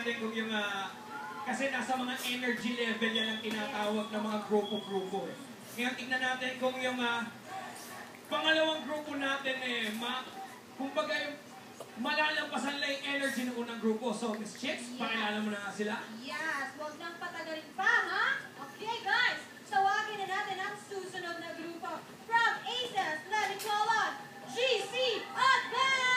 natin kung yung... kasi nasa mga energy level yan ang tinatawag ng mga grupo-grupo. Ngayon, tignan natin kung yung pangalawang grupo natin kumbaga yung malalampasan lang yung energy ng unang grupo. So, Miss Chicks, pakilala mo na nga sila. Yes, huwag nang patagalin pa, ha? Okay, guys, tawagin na natin ang susunod na grupo. From Aces, let me call on GC Advance!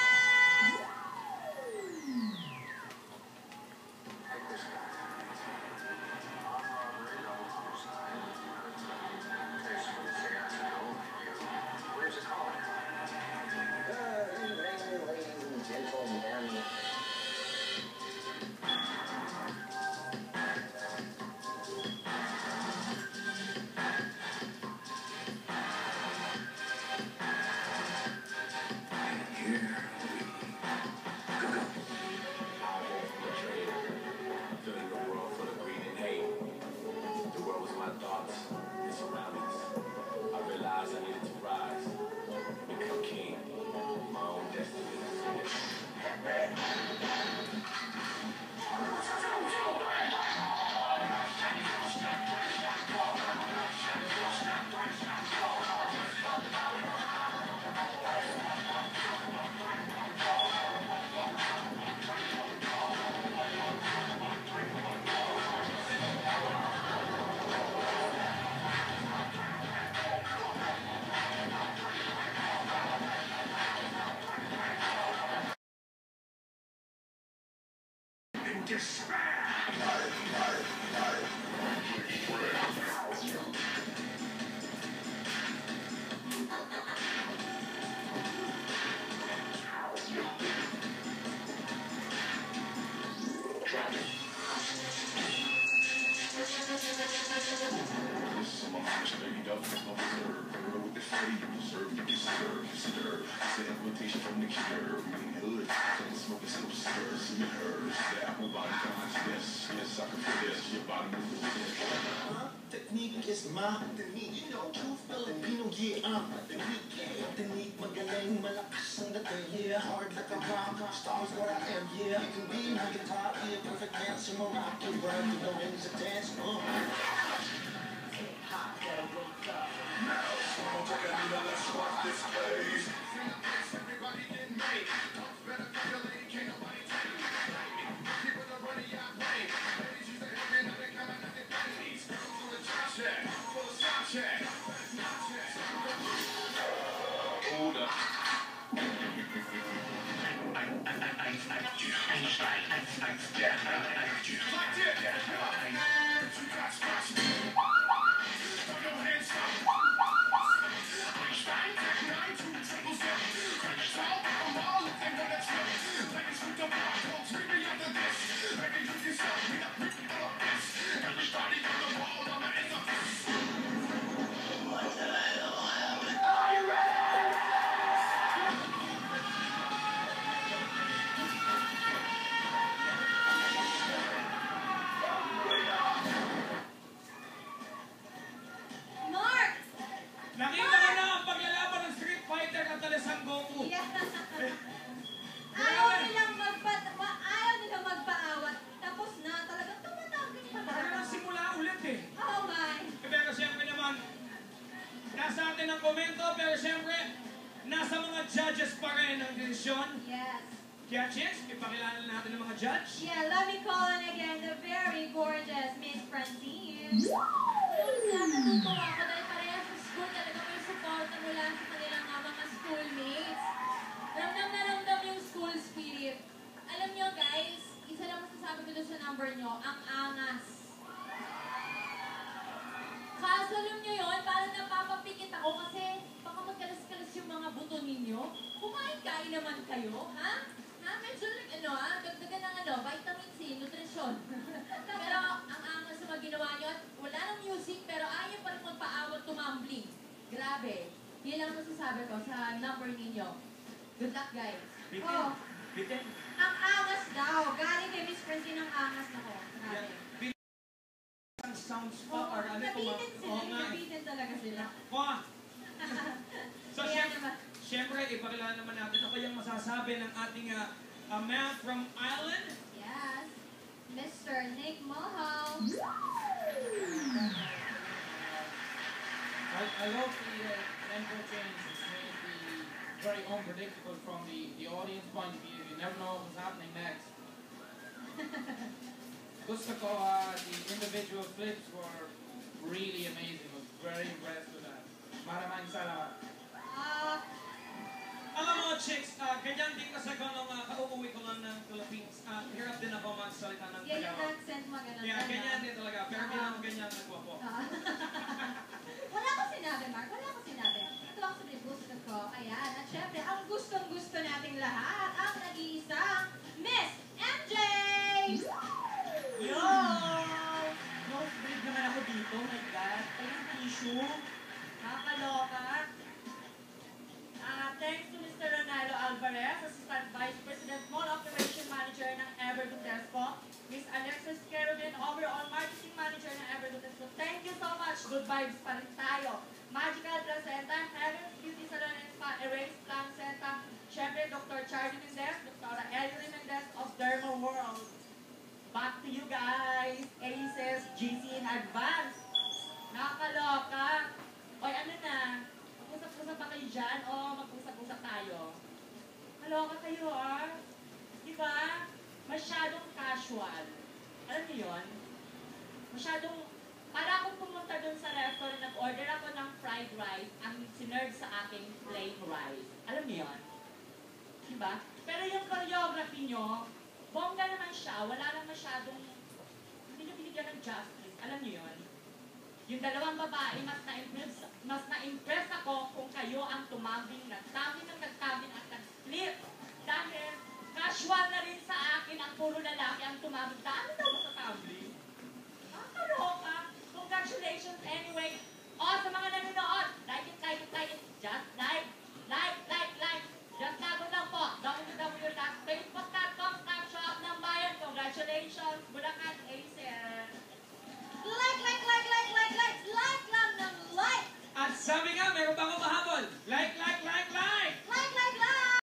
Technique is my technique, you know, true Filipino, yeah, technique, magaling, malakas ang dating, yeah, hard like a rock, stars what I am, yeah, you can be my guitar, yeah, perfect dancer, Moroccan, word, you know, it's a dance, hot, gotta wake up, now, someone take a minute, let's watch this place, everybody get made, better calculate, can't nobody take it, keep it the money I pay, ladies use the head, and they come out of their panties, check, full of sound check. Hold up. Nasa atin ang komento, pero siyempre, nasa mga judges pa rin ang desisyon. Yes. Kaya, Chicks, ipakilala natin ang mga judge. Yeah, let me call in again the very gorgeous Miss Francine. Natutuwa ako dahil parehas sa school talaga may support mula sa kanilang mga schoolmates. Ramdam na ramdam yung school spirit. Alam nyo guys, isa lang masasabi ko doon sa number nyo, ang angas. Kaso alam nyo yun, parang napapapikit ako kasi baka magkalas-kalas yung mga buto ninyo. Kumain-kain naman kayo, ha? Ha? Medyo dagdagan ng vitamin C, nutrisyon. Pero ang angas sa mga ginawa nyo at wala ng music pero ayaw pa rin magpaawat tumambling. Grabe. Yan lang masasabi ko sa number ninyo. Good luck, guys. Bitin. Bitin. Ang angas daw. Galing kay Miss Francine ang angas na ko. Grabe. Sounds pa or ano nabitin sila. Nabitin talaga sila. So, siyempre, ipakilala naman natin ako yung masasabi ng ating man from Ireland. Yes. Mr. Nick Mohal. I love the tempo change. It's made the very unpredictable from the audience point of view. You never know what's happening next. Gusto ko, the individual flips were really amazing. I was very impressed with that. Maraming salamat. Alam mo, chicks, ganyan din kasi ako nung kauuwi ko lang ng Philippines. Hirap din ako magsalita ng Yan yung Tagalog. accent mo, ganun. Yeah, ganyan din talaga. Pero hindi naman ganyan nagwapo. Wala ko sinabi, Mark. Wala ko sinabi. Ito ang sabi, gusto ko. Ayan. At syempre, ang gustong-gusto nating lahat, ang nag-iisang Miss MJ! Yo! Nosebleed naman ako dito. Oh my God. Ay, yung tissue. Nakakaloka. Thanks to Mr. Ronaldo Alvarez, Assistant Vice President, Mall Operation Manager ng Everton Despo, Miss Alexis Kerubin, Overall Marketing Manager ng Everton Despo. Thank you so much. Good vibes pa rin tayo. Magical Placenta, Heaven's Beauty Salon and Spa, Erase Plan Center, syempre Dr. Charlie Mendez, Dr. Ellie Mendez of Dermo World. Back to you guys. Aces, GC in advance. Nakakaloka. Oy, ano na? Mag-usap-usap ba kayo dyan? O mag-usap-usap tayo? Kaloka kayo, ah. Diba? Masyadong casual. Alam niyo yun? Masyadong, para akong pumunta dun sa restaurant, nag-order ako ng fried rice, ang sinerve sa aking plain rice. Alam niyo yun? Diba? Pero yung choreography nyo, bongga naman siya, wala lang masyadong, hindi nyo binigyan ng justice. Alam niyo yun? Yung dalawang babae, mas na-impress ako kung kayo ang tumambing, nagtabing at nag-flip. Dahil casual na rin sa akin ang puro lalaki ang tumambing.